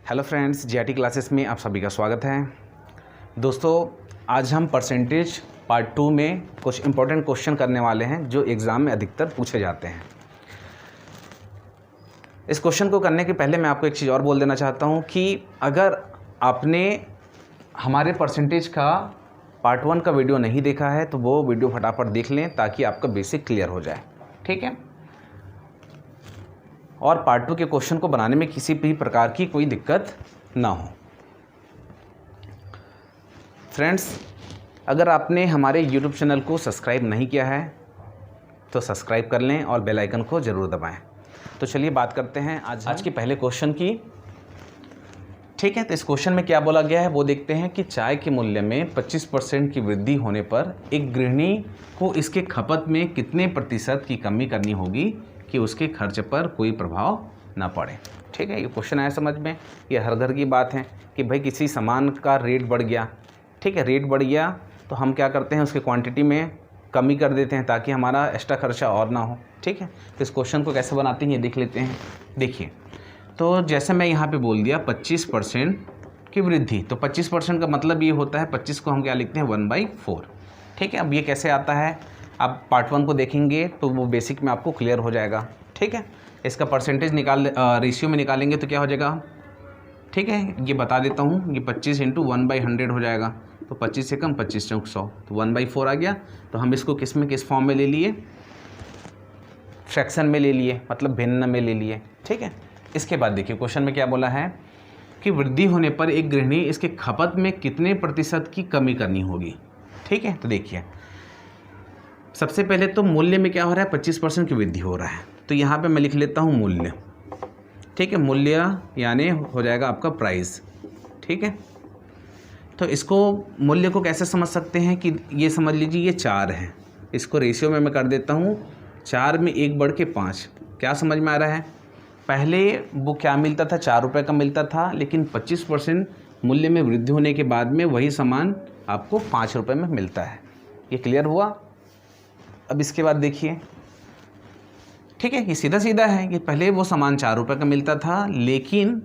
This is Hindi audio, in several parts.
हेलो फ्रेंड्स, जीआरटी क्लासेस में आप सभी का स्वागत है। दोस्तों, आज हम परसेंटेज पार्ट 2 में कुछ इंपॉर्टेंट क्वेश्चन करने वाले हैं जो एग्ज़ाम में अधिकतर पूछे जाते हैं। इस क्वेश्चन को करने के पहले मैं आपको एक चीज़ और बोल देना चाहता हूं कि अगर आपने हमारे परसेंटेज का पार्ट 1 का वीडियो नहीं देखा है तो वो वीडियो फटाफट देख लें ताकि आपका बेसिक क्लियर हो जाए, ठीक है। और पार्ट 2 के क्वेश्चन को बनाने में किसी भी प्रकार की कोई दिक्कत ना हो। फ्रेंड्स, अगर आपने हमारे YouTube चैनल को सब्सक्राइब नहीं किया है तो सब्सक्राइब कर लें और बेल आइकन को ज़रूर दबाएं। तो चलिए बात करते हैं आज के पहले क्वेश्चन की, ठीक है। तो इस क्वेश्चन में क्या बोला गया है वो देखते हैं कि चाय के मूल्य में 25% की वृद्धि होने पर एक गृहिणी को इसके खपत में कितने प्रतिशत की कमी करनी होगी कि उसके खर्च पर कोई प्रभाव ना पड़े, ठीक है। ये क्वेश्चन आया समझ में। ये हर घर की बात है कि भाई किसी सामान का रेट बढ़ गया, ठीक है, रेट बढ़ गया तो हम क्या करते हैं, उसके क्वांटिटी में कमी कर देते हैं ताकि हमारा एक्स्ट्रा खर्चा और ना हो, ठीक है। तो इस क्वेश्चन को कैसे बनाते हैं ये देख लेते हैं। देखिए, तो जैसे मैं यहाँ पे बोल दिया 25% की वृद्धि, तो 25% का मतलब ये होता है 25 को हम क्या लिखते हैं 1/4, ठीक है। अब ये कैसे आता है, आप पार्ट 1 को देखेंगे तो वो बेसिक में आपको क्लियर हो जाएगा, ठीक है। इसका परसेंटेज रेशियो में निकालेंगे तो क्या हो जाएगा, ठीक है। ये बता देता हूँ, ये 25 × 1/100 हो जाएगा, तो 25 से कम 25 × 100 तो 1/4 आ गया। तो हम इसको किस फॉर्म में ले लिए, फ्रैक्शन में ले लिए, मतलब भिन्न में ले लिए, ठीक है। इसके बाद देखिए क्वेश्चन में क्या बोला है कि वृद्धि होने पर एक गृहिणी इसके खपत में कितने प्रतिशत की कमी करनी होगी, ठीक है। तो देखिए, सबसे पहले तो मूल्य में क्या हो रहा है, 25% की वृद्धि हो रहा है, तो यहाँ पे मैं लिख लेता हूँ मूल्य, ठीक है। मूल्य यानी हो जाएगा आपका प्राइस, ठीक है। तो इसको मूल्य को कैसे समझ सकते हैं कि ये समझ लीजिए ये 4 है, इसको रेशियो में मैं कर देता हूँ 4 में 1 बढ़ के 5। क्या समझ में आ रहा है, पहले वो क्या मिलता था, 4 रुपये का मिलता था, लेकिन 25% मूल्य में वृद्धि होने के बाद में वही सामान आपको 5 रुपये में मिलता है। ये क्लियर हुआ। अब इसके बाद देखिए, ठीक है, ये सीधा सीधा है कि पहले वो सामान 4 रुपये का मिलता था लेकिन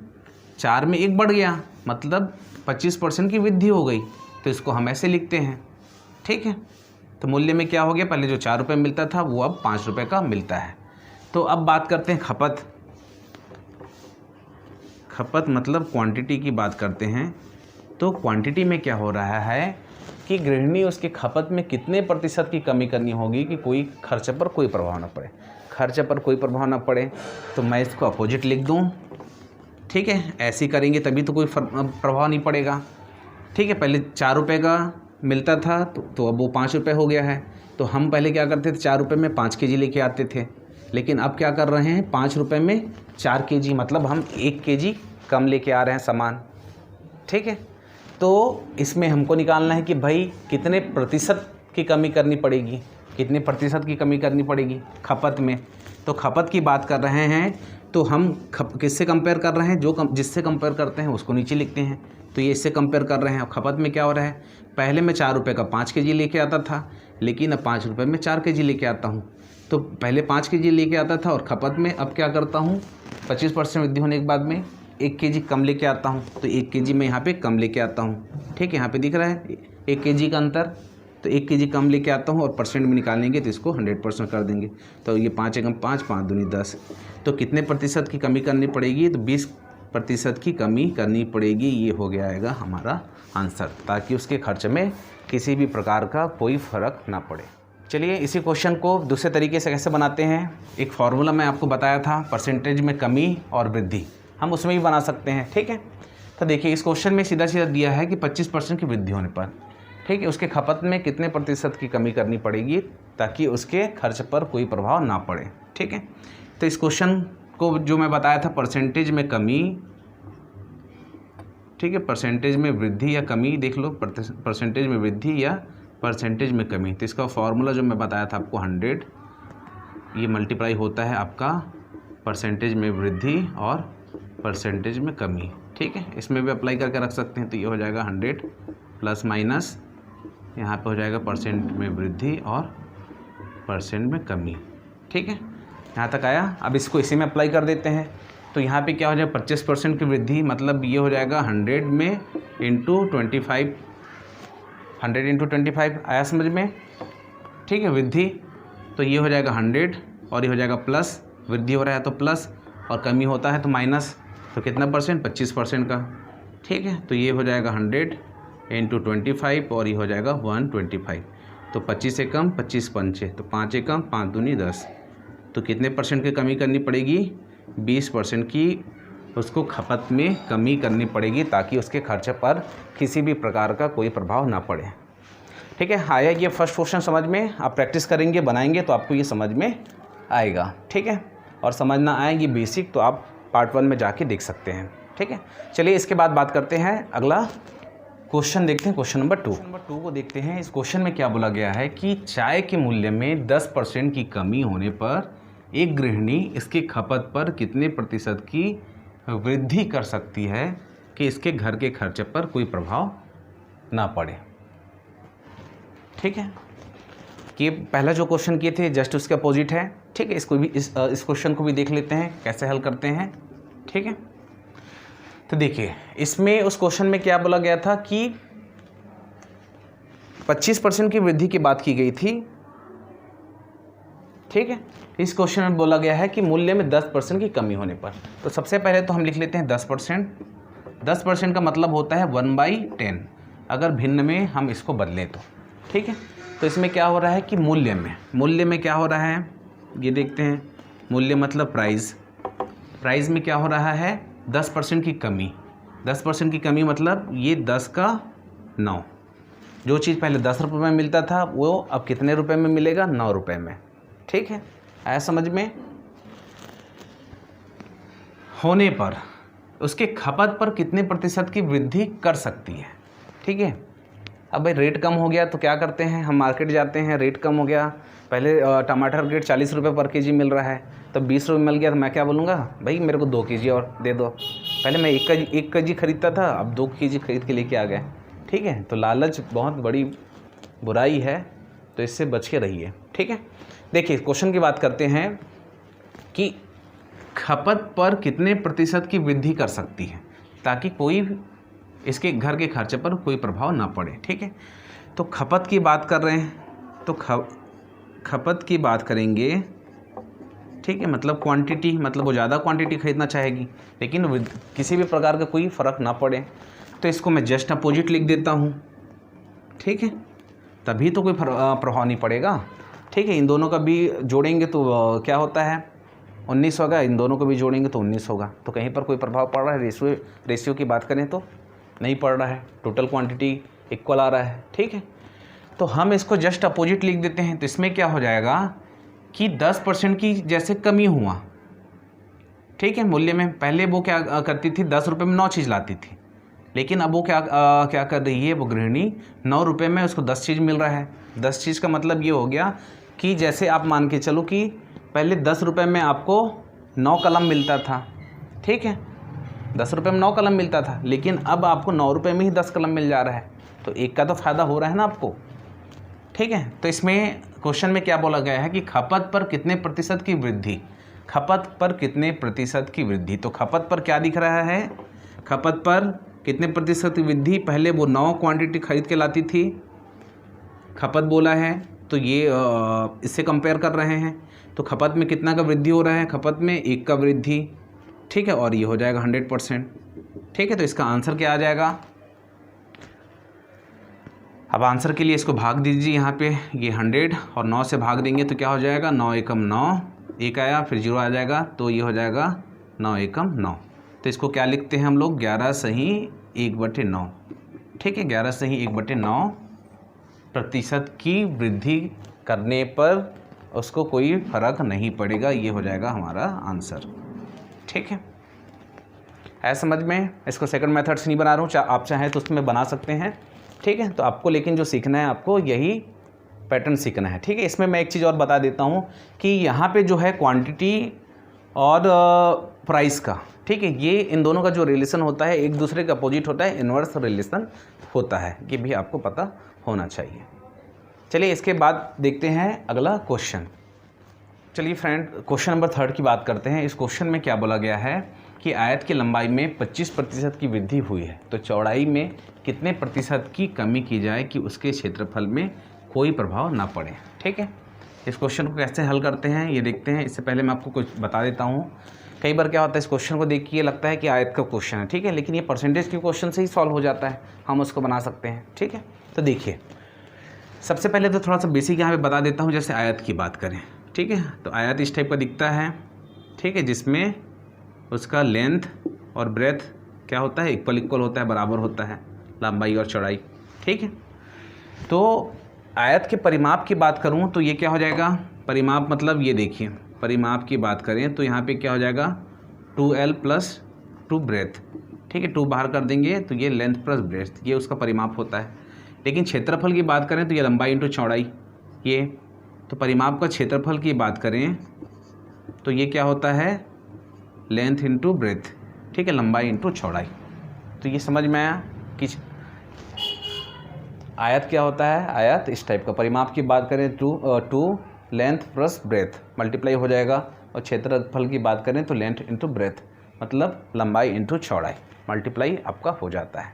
4 में 1 बढ़ गया, मतलब 25% की वृद्धि हो गई, तो इसको हम ऐसे लिखते हैं, ठीक है। तो मूल्य में क्या हो गया, पहले जो 4 रुपये मिलता था वो अब 5 रुपये का मिलता है। तो अब बात करते हैं खपत मतलब क्वांटिटी की बात करते हैं। तो क्वांटिटी में क्या हो रहा है कि गृहिणी उसके खपत में कितने प्रतिशत की कमी करनी होगी कि कोई खर्च पर कोई प्रभाव ना पड़े। खर्च पर कोई प्रभाव ना पड़े तो मैं इसको अपोजिट लिख दूं, ठीक है। ऐसे करेंगे तभी तो कोई प्रभाव नहीं पड़ेगा, ठीक है। पहले 4 रुपये का मिलता था तो अब वो 5 रुपये हो गया है। तो हम पहले क्या करते थे, 4 रुपये में 5 kg लेके आते थे, लेकिन अब क्या कर रहे हैं, 5 रुपये में 4 kg, मतलब हम 1 kg कम लेके आ रहे हैं सामान, ठीक है। तो इसमें हमको निकालना है कि भाई कितने प्रतिशत की कमी करनी पड़ेगी, कितने प्रतिशत की कमी करनी पड़ेगी खपत में। तो खपत की बात कर रहे हैं तो हम किससे कंपेयर कर रहे हैं, जिससे कंपेयर करते हैं उसको नीचे लिखते हैं। तो ये इससे कंपेयर कर रहे हैं। खपत में क्या हो रहा है, पहले मैं 4 रुपये का 5 kg लेके आता था, लेकिन अब 5 रुपये में 4 kg लेके आता हूँ। तो पहले 5 kg लेके आता था और खपत में अब क्या करता हूँ, 25% वृद्धि होने के बाद में 1 kg कम लेके आता हूँ। तो 1 kg मैं यहाँ पे कम लेके आता हूँ, ठीक है। यहाँ पे दिख रहा है 1 kg का अंतर, तो 1 kg कम लेके आता हूँ और परसेंट में निकालेंगे तो इसको 100% कर देंगे। तो ये 5 एकम 5, 5 दूनी 10, तो कितने प्रतिशत की कमी करनी पड़ेगी, तो 20% की कमी करनी पड़ेगी। ये हो गया आएगा हमारा आंसर, ताकि उसके खर्च में किसी भी प्रकार का कोई फ़र्क ना पड़े। चलिए इसी क्वेश्चन को दूसरे तरीके से कैसे बनाते हैं। एक फार्मूला मैं आपको बताया था परसेंटेज में कमी और वृद्धि, हम उसमें भी बना सकते हैं, ठीक है। तो देखिए इस क्वेश्चन में सीधा सीधा दिया है कि 25% की वृद्धि होने पर, ठीक है, उसके खपत में कितने प्रतिशत की कमी करनी पड़ेगी ताकि उसके खर्च पर कोई प्रभाव ना पड़े, ठीक है। तो इस क्वेश्चन को जो मैं बताया था परसेंटेज में कमी, ठीक है, परसेंटेज में वृद्धि या कमी, देख लो परसेंटेज में वृद्धि या परसेंटेज में कमी। तो इसका फॉर्मूला जो मैं बताया था आपको 100, ये मल्टीप्लाई होता है आपका परसेंटेज में वृद्धि और परसेंटेज में कमी, ठीक है। इसमें भी अप्लाई करके रख सकते हैं। तो ये हो जाएगा 100 प्लस माइनस, यहाँ पे हो जाएगा परसेंट में वृद्धि और परसेंट में कमी, ठीक है। यहाँ तक आया। अब इसको इसी में अप्लाई कर देते हैं। तो यहाँ पे क्या हो जाएगा 25% की वृद्धि, मतलब ये हो जाएगा 100 में इंटू 25, 100 इंटू 25 आया समझ में, ठीक है। वृद्धि तो ये हो जाएगा 100 और ये हो जाएगा प्लस, वृद्धि हो रहा है तो प्लस और कमी होता है तो माइनस, तो कितना परसेंट, 25% का, ठीक है। तो ये हो जाएगा 100 इंटू 25 और ये हो जाएगा 125, तो 25 से कम 25 पंचे, तो 5 से कम 5 दूनी 10, तो कितने परसेंट की कमी करनी पड़ेगी, 20% की उसको खपत में कमी करनी पड़ेगी ताकि उसके खर्चे पर किसी भी प्रकार का कोई प्रभाव ना पड़े, ठीक है। आया ये फर्स्ट क्वेश्चन समझ में, आप प्रैक्टिस करेंगे बनाएंगे तो आपको ये समझ में आएगा, ठीक है। और समझ ना आएगी बेसिक तो आप पार्ट 1 में जाके देख सकते हैं, ठीक है। चलिए इसके बाद बात करते हैं, अगला क्वेश्चन देखते हैं, क्वेश्चन नंबर 2 को देखते हैं। इस क्वेश्चन में क्या बोला गया है कि चाय के मूल्य में 10% की कमी होने पर एक गृहिणी इसकी खपत पर कितने प्रतिशत की वृद्धि कर सकती है कि इसके घर के खर्चे पर कोई प्रभाव ना पड़े, ठीक है। कि पहला जो क्वेश्चन किए थे जस्ट उसके अपोजिट है, ठीक है। इसको भी इस क्वेश्चन को भी देख लेते हैं कैसे हल करते हैं, ठीक है। तो देखिए इसमें उस क्वेश्चन में क्या बोला गया था कि 25% की वृद्धि की बात की गई थी, ठीक है। इस क्वेश्चन में बोला गया है कि मूल्य में 10% की कमी होने पर, तो सबसे पहले तो हम लिख लेते हैं 10%। 10% का मतलब होता है 1/10, अगर भिन्न में हम इसको बदलें तो, ठीक है। तो इसमें क्या हो रहा है कि मूल्य में क्या हो रहा है, ये देखते हैं। मूल्य मतलब प्राइस में क्या हो रहा है, 10% की कमी। 10% की कमी मतलब ये 10 का 9, जो चीज़ पहले 10 रुपये में मिलता था वो अब कितने रुपए में मिलेगा, 9 रुपये में, ठीक है। आया समझ में। होने पर उसके खपत पर कितने प्रतिशत की वृद्धि कर सकती है, ठीक है। अब भाई रेट कम हो गया तो क्या करते हैं, हम मार्केट जाते हैं, रेट कम हो गया, पहले टमाटर रेट 40 रुपये पर केजी मिल रहा है, तो 20 रुपये मिल गया तो मैं क्या बोलूँगा, भाई मेरे को 2 केजी और दे दो। पहले मैं 1 केजी खरीदता था, अब 2 केजी खरीद के लेके आ गए, ठीक है। तो लालच बहुत बड़ी बुराई है, तो इससे बच के रहिए, ठीक है। देखिए क्वेश्चन की बात करते हैं कि खपत पर कितने प्रतिशत की वृद्धि कर सकती है ताकि कोई इसके घर के खर्चे पर कोई प्रभाव ना पड़े, ठीक है। तो खपत की बात कर रहे हैं तो खपत की बात करेंगे, ठीक है। मतलब क्वांटिटी, मतलब वो ज़्यादा क्वांटिटी खरीदना चाहेगी लेकिन किसी भी प्रकार का कोई फ़र्क ना पड़े, तो इसको मैं जस्ट अपोजिट लिख देता हूँ, ठीक है। तभी तो कोई प्रभाव नहीं पड़ेगा, ठीक है। इन दोनों का भी जोड़ेंगे तो क्या होता है 19 होगा, इन दोनों को भी जोड़ेंगे तो 19 होगा, तो कहीं पर कोई प्रभाव पड़ रहा है। रेशियो की बात करें तो नहीं पड़ रहा है, टोटल क्वांटिटी इक्वल आ रहा है, ठीक है। तो हम इसको जस्ट अपोजिट लिख देते हैं, तो इसमें क्या हो जाएगा कि 10% की जैसे कमी हुआ, ठीक है। मूल्य में पहले वो क्या करती थी, 10 रुपये में 9 चीज़ लाती थी, लेकिन अब वो क्या कर रही है, वो गृहिणी 9 रुपये में उसको 10 चीज़ मिल रहा है। 10 चीज़ का मतलब ये हो गया कि जैसे आप मान के चलो कि पहले 10 रुपये में आपको 9 कलम मिलता था, ठीक है। 10 रुपये में 9 कलम मिलता था, लेकिन अब आपको 9 रुपये में ही 10 कलम मिल जा रहा है, तो एक का तो फ़ायदा हो रहा है ना आपको, ठीक है। तो इसमें क्वेश्चन में क्या बोला गया है कि खपत पर कितने प्रतिशत की वृद्धि, खपत पर कितने प्रतिशत की वृद्धि। तो खपत पर क्या दिख रहा है, खपत पर कितने प्रतिशत की वृद्धि, पहले वो 9 क्वांटिटी खरीद के लाती थी, खपत बोला है तो ये इससे कंपेयर कर रहे हैं, तो खपत में कितना का वृद्धि हो रहा है, खपत में 1 का वृद्धि, ठीक है। और ये हो जाएगा 100%, ठीक है। तो इसका आंसर क्या आ जाएगा, अब आंसर के लिए इसको भाग दीजिए, यहाँ पे ये 100 और 9 से भाग देंगे तो क्या हो जाएगा, 9 एकम 9, 1 आया फिर 0 आ जाएगा, तो ये हो जाएगा 9 एकम 9। तो इसको क्या लिखते हैं हम लोग, 11 सही 1/9, ठीक है। 11 सही 1/9 प्रतिशत की वृद्धि करने पर उसको कोई फ़र्क नहीं पड़ेगा, ये हो जाएगा हमारा आंसर, ठीक है। है समझ में। इसको सेकंड मेथड से नहीं बना रहा हूँ, आप चाहें तो उसमें बना सकते हैं, ठीक है। तो आपको लेकिन जो सीखना है, आपको यही पैटर्न सीखना है, ठीक है। इसमें मैं एक चीज़ और बता देता हूँ कि यहाँ पे जो है क्वांटिटी और प्राइस का, ठीक है, ये इन दोनों का जो रिलेशन होता है एक दूसरे के अपोजिट होता है, इन्वर्स रिलेशन होता है, ये भी आपको पता होना चाहिए। चलिए इसके बाद देखते हैं अगला क्वेश्चन। चलिए फ्रेंड क्वेश्चन नंबर 3 की बात करते हैं। इस क्वेश्चन में क्या बोला गया है कि आयत की लंबाई में 25% की वृद्धि हुई है तो चौड़ाई में कितने प्रतिशत की कमी की जाए कि उसके क्षेत्रफल में कोई प्रभाव ना पड़े। ठीक है, इस क्वेश्चन को कैसे हल करते हैं ये देखते हैं। इससे पहले मैं आपको कुछ बता देता हूँ। कई बार क्या होता है, इस क्वेश्चन को देख के ये लगता है कि आयत का क्वेश्चन है, ठीक है, लेकिन ये परसेंटेज के क्वेश्चन से ही सॉल्व हो जाता है, हम उसको बना सकते हैं। ठीक है, तो देखिए सबसे पहले तो थोड़ा सा बेसिक यहाँ पे बता देता हूँ। जैसे आयत की बात करें, ठीक है, तो आयत इस टाइप का दिखता है, ठीक है, जिसमें उसका लेंथ और ब्रेथ क्या होता है, इक्वल होता है, बराबर होता है, लंबाई और चौड़ाई। ठीक है, तो आयत के परिमाप की बात करूँ तो ये क्या हो जाएगा, परिमाप मतलब ये देखिए, परिमाप की बात करें तो यहाँ पे क्या हो जाएगा 2L + 2 ब्रेथ। ठीक है, 2 बाहर कर देंगे तो ये लेंथ प्लस ब्रेथ, ये उसका परिमाप होता है। लेकिन क्षेत्रफल की बात करें तो ये लंबाई इंटू चौड़ाई, ये तो परिमाप का क्षेत्रफल की बात करें तो ये क्या होता है, लेंथ इंटू ब्रेथ। ठीक है, लंबाई इंटू चौड़ाई। तो ये समझ में आया कि आयत क्या होता है। आयत इस टाइप का, परिमाप की बात करें two length plus breadth multiply हो जाएगा, और क्षेत्रफल की बात करें तो लेंथ इंटू ब्रेथ मतलब लंबाई इंटू चौड़ाई मल्टीप्लाई आपका हो जाता है।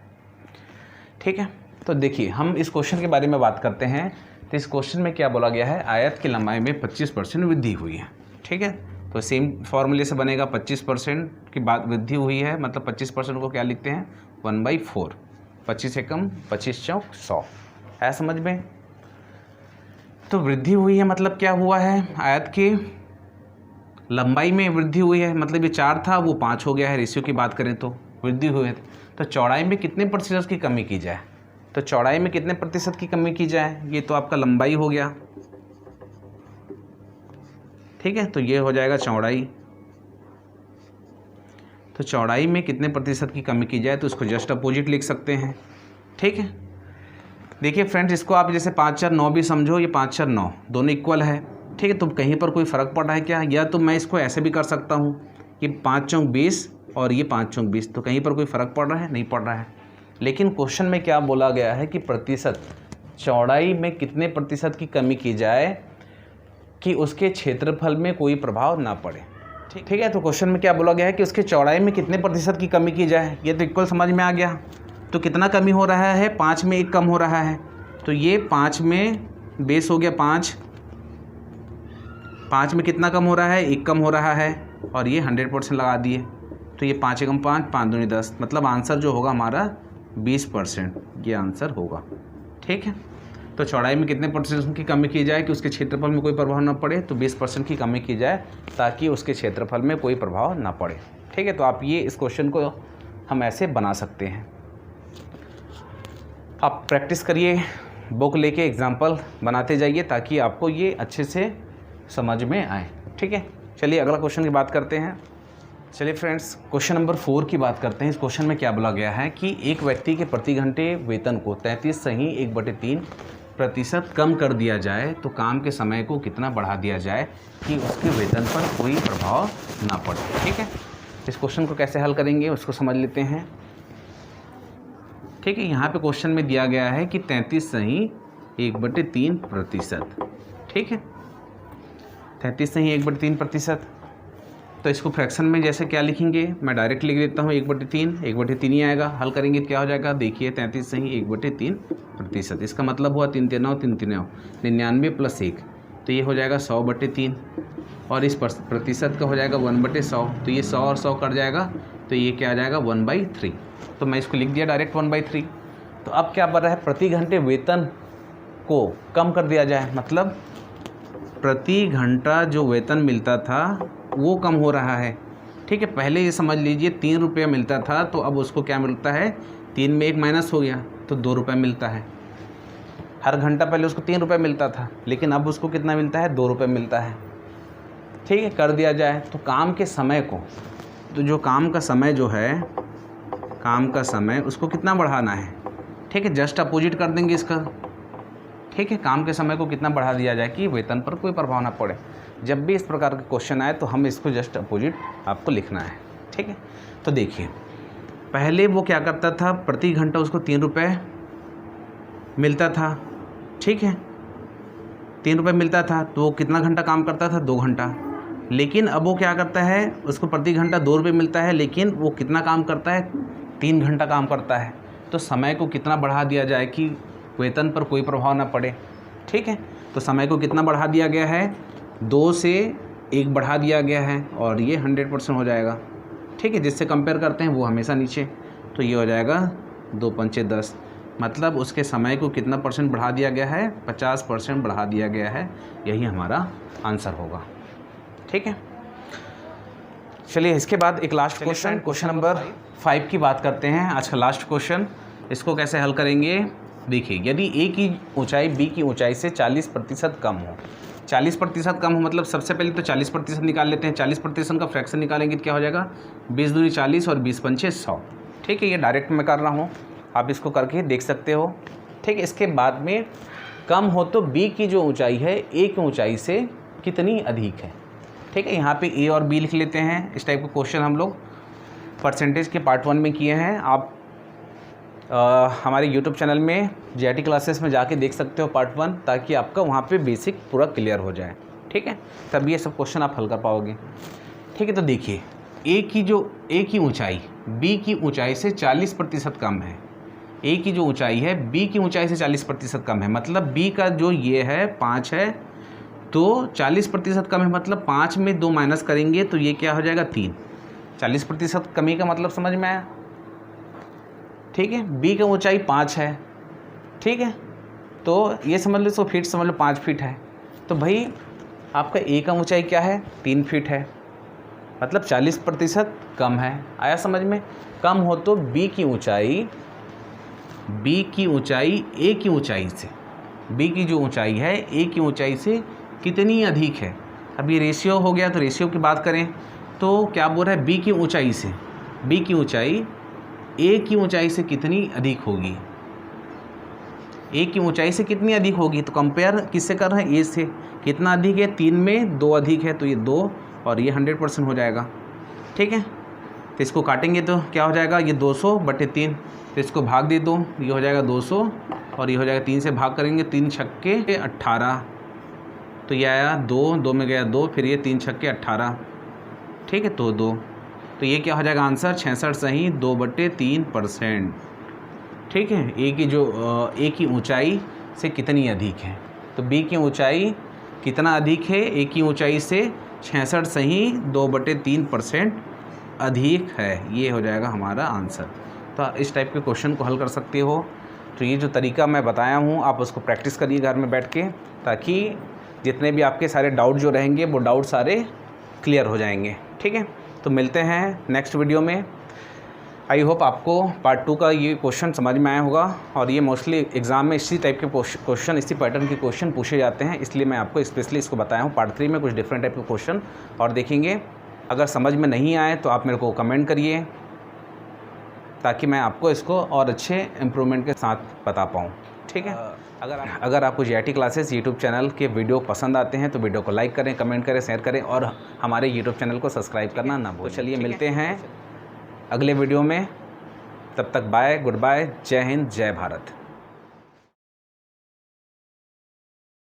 ठीक है, तो देखिए हम इस क्वेश्चन के बारे में बात करते हैं। तो इस क्वेश्चन में क्या बोला गया है, आयत की लंबाई में 25% वृद्धि हुई है। ठीक है, तो सेम फॉर्मूले से बनेगा, 25% की बात वृद्धि हुई है मतलब 25% को क्या लिखते हैं 1/4, 25 से कम 25 चौक 100 है, समझ में। तो वृद्धि हुई है मतलब क्या हुआ है, आयत की लंबाई में वृद्धि हुई है मतलब ये 4 था वो 5 हो गया है, रेशियो की बात करें तो वृद्धि हुई है। तो चौड़ाई में कितने प्रतिशत की कमी की जाए, तो चौड़ाई में कितने प्रतिशत की कमी की जाए, ये तो आपका लंबाई हो गया। ठीक है, तो ये हो जाएगा चौड़ाई। तो चौड़ाई में कितने प्रतिशत की कमी की जाए तो उसको जस्ट अपोजिट लिख सकते हैं। ठीक है, देखिए फ्रेंड्स, इसको आप जैसे 5 4 9 भी समझो, ये 5 4 9 दोनों इक्वल है। ठीक है, तो कहीं पर कोई फ़र्क पड़ रहा है क्या, या तो मैं इसको ऐसे भी कर सकता हूँ कि 5 चौक 20 और ये 5 चौक 20, तो कहीं पर कोई फ़र्क पड़ रहा है, नहीं पड़ रहा है। लेकिन क्वेश्चन में क्या बोला गया है कि प्रतिशत, चौड़ाई में कितने प्रतिशत की कमी की जाए कि उसके क्षेत्रफल में कोई प्रभाव ना पड़े। ठीक है, तो क्वेश्चन में क्या बोला गया है कि उसके चौड़ाई में कितने प्रतिशत की कमी की जाए, ये तो इक्वल समझ में आ गया। तो कितना कमी हो रहा है, 5 में 1 कम हो रहा है, तो ये 5 में बेस हो गया 5 में कितना कम हो रहा है, 1 कम हो रहा है, और ये 100% लगा दिए, तो ये 5 एकम 5, 5 दूनी 10, मतलब आंसर जो होगा हमारा 20%, ये आंसर होगा। ठीक है, तो चौड़ाई में कितने % की कमी की जाए कि उसके क्षेत्रफल में कोई प्रभाव ना पड़े, तो 20% की कमी की जाए ताकि उसके क्षेत्रफल में कोई प्रभाव ना पड़े। ठीक है, तो आप ये इस क्वेश्चन को हम ऐसे बना सकते हैं। आप प्रैक्टिस करिए, बुक लेके एग्जाम्पल बनाते जाइए ताकि आपको ये अच्छे से समझ में आए। ठीक है, चलिए अगला क्वेश्चन की बात करते हैं। चलिए फ्रेंड्स, क्वेश्चन नंबर 4 की बात करते हैं। इस क्वेश्चन में क्या बोला गया है कि एक व्यक्ति के प्रति घंटे वेतन को 33.1/3% कम कर दिया जाए तो काम के समय को कितना बढ़ा दिया जाए कि उसके वेतन पर कोई प्रभाव ना पड़े। ठीक है, इस क्वेश्चन को कैसे हल करेंगे उसको समझ लेते हैं। ठीक है, यहाँ पे क्वेश्चन में दिया गया है कि 33.1/3%। ठीक है, 33.1/3%। तो इसको फ्रैक्शन में जैसे क्या लिखेंगे, मैं डायरेक्ट लिख देता हूँ 1/3 ही आएगा। हल करेंगे तो क्या हो जाएगा, देखिए 33.1/3%, इसका मतलब हुआ 3 3 9 3 3 9 99 + 1, तो ये हो जाएगा 100/3, और इस प्रतिशत का हो जाएगा 1/100, तो ये 100 और 100 कट जाएगा, तो ये क्या आ जाएगा 1/3। तो मैं इसको लिख दिया डायरेक्ट 1/3। तो अब क्या बन रहा है, प्रति घंटे वेतन को कम कर दिया जाए, मतलब प्रति घंटा जो वेतन मिलता था वो कम हो रहा है। ठीक है, पहले ये समझ लीजिए 3 रुपये मिलता था, तो अब उसको क्या मिलता है, 3 में 1 माइनस हो गया तो 2 रुपये मिलता है। हर घंटा पहले उसको 3 रुपये मिलता था, लेकिन अब उसको कितना मिलता है, 2 रुपये मिलता है। ठीक है, कर दिया जाए तो काम के समय को, तो जो काम का समय जो है, काम का समय उसको कितना बढ़ाना है। ठीक है, जस्ट अपोजिट कर देंगे इसका। ठीक है, काम के समय को कितना बढ़ा दिया जाए कि वेतन पर कोई प्रभाव ना पड़े। जब भी इस प्रकार का क्वेश्चन आए तो हम इसको जस्ट अपोजिट आपको लिखना है। ठीक है, तो देखिए पहले वो क्या करता था, प्रति घंटा उसको 3 रुपये मिलता था। ठीक है, 3 रुपये मिलता था, तो वो कितना घंटा काम करता था, 2 घंटा। लेकिन अब वो क्या करता है, उसको प्रति घंटा 2 रुपये मिलता है, लेकिन वो कितना काम करता है, 3 घंटा काम करता है। तो समय को कितना बढ़ा दिया जाए कि वेतन पर कोई प्रभाव ना पड़े। ठीक है, तो समय को कितना बढ़ा दिया गया है, 2 से 1 बढ़ा दिया गया है और ये 100% हो जाएगा। ठीक है, जिससे कंपेयर करते हैं वो हमेशा नीचे, तो ये हो जाएगा 2 पंचे 10, मतलब उसके समय को कितना % बढ़ा दिया गया है, 50% बढ़ा दिया गया है। यही हमारा आंसर होगा। ठीक है, चलिए इसके बाद एक लास्ट क्वेश्चन नंबर 5 की बात करते हैं। आज का लास्ट क्वेश्चन, इसको कैसे हल करेंगे। देखिए, यदि ए की ऊंचाई बी की ऊंचाई से 40% कम हो, 40% कम हो मतलब सबसे पहले तो 40% निकाल लेते हैं। 40% का फ्रैक्शन निकालेंगे तो क्या हो जाएगा, 20 दूनी 40 और 20 पंचे 100। ठीक है, ये डायरेक्ट मैं कर रहा हूँ, आप इसको करके देख सकते हो। ठीक है, इसके बाद में कम हो तो बी की जो ऊंचाई है ए की ऊंचाई से कितनी अधिक है। ठीक है, यहाँ पे ए और बी लिख लेते हैं। इस टाइप का क्वेश्चन हम लोग परसेंटेज के पार्ट 1 में किए हैं। आप हमारे यूट्यूब चैनल में JIT क्लासेस में जाके देख सकते हो पार्ट 1, ताकि आपका वहाँ पे बेसिक पूरा क्लियर हो जाए। ठीक है, तब ये सब क्वेश्चन आप हल कर पाओगे। ठीक है, तो देखिए ए की ऊंचाई बी की ऊंचाई से 40% कम है। ए की जो ऊंचाई है बी की ऊंचाई से 40% कम है, मतलब बी का जो ये है 5 है, तो 40% कम है, मतलब 5 में 2 माइनस करेंगे तो ये क्या हो जाएगा 3। 40% कमी का मतलब समझ में आया। ठीक है, बी का ऊंचाई 5 है। ठीक है, तो ये समझ लो, इसको फीट समझ लो, 5 फीट है। तो भाई आपका ए का ऊंचाई क्या है, 3 फीट है, मतलब 40% कम है। आया समझ में। कम हो तो बी की ऊंचाई ए की ऊंचाई से, बी की जो ऊंचाई है ए की ऊंचाई से कितनी अधिक है। अब ये रेशियो हो गया, तो रेशियो की बात करें तो क्या बोल रहा है, बी की ऊंचाई से, बी की ऊंचाई ए की ऊंचाई से कितनी अधिक होगी, ए की ऊंचाई से कितनी अधिक होगी। तो कंपेयर किससे कर रहे हैं, ए से। कितना अधिक है, 3 में 2 अधिक है, तो ये 2 और ये 100% हो जाएगा। ठीक है, तो इसको काटेंगे तो क्या हो जाएगा, ये 200/3, तो इसको भाग दे दो, ये हो जाएगा 200 और ये हो जाएगा 3 से भाग करेंगे, 3 छक्के 18, तो ये आया 2 में गया 2, फिर ये 3 छक्के 18। ठीक है, तो 2, तो ये क्या हो जाएगा आंसर, 66 सही 2/3%। ठीक है, ए की ऊंचाई से कितनी अधिक है, तो बी की ऊंचाई कितना अधिक है, ए की ऊंचाई से 66 सही 2/3% अधिक है। ये हो जाएगा हमारा आंसर। तो इस टाइप के क्वेश्चन को हल कर सकते हो। तो ये जो तरीका मैं बताया हूँ, आप उसको प्रैक्टिस करिए घर में बैठ के, ताकि जितने भी आपके सारे डाउट जो रहेंगे वो डाउट सारे क्लियर हो जाएंगे। ठीक है, तो मिलते हैं नेक्स्ट वीडियो में। आई होप आपको पार्ट 2 का ये क्वेश्चन समझ में आया होगा, और ये मोस्टली एग्ज़ाम में इसी टाइप के क्वेश्चन, इसी पैटर्न के क्वेश्चन पूछे जाते हैं, इसलिए मैं आपको स्पेशली इसको बताया हूँ। पार्ट 3 में कुछ डिफरेंट टाइप के क्वेश्चन और देखेंगे। अगर समझ में नहीं आए तो आप मेरे को कमेंट करिए, ताकि मैं आपको इसको और अच्छे इम्प्रूवमेंट के साथ बता पाऊँ। ठीक है, अगर आपको JIT क्लासेस यूट्यूब चैनल के वीडियो पसंद आते हैं तो वीडियो को लाइक करें, कमेंट करें, शेयर करें, और हमारे यूट्यूब चैनल को सब्सक्राइब करना ना भूलें। चलिए मिलते हैं अगले वीडियो में, तब तक बाय, गुड बाय, जय हिंद, जय भारत।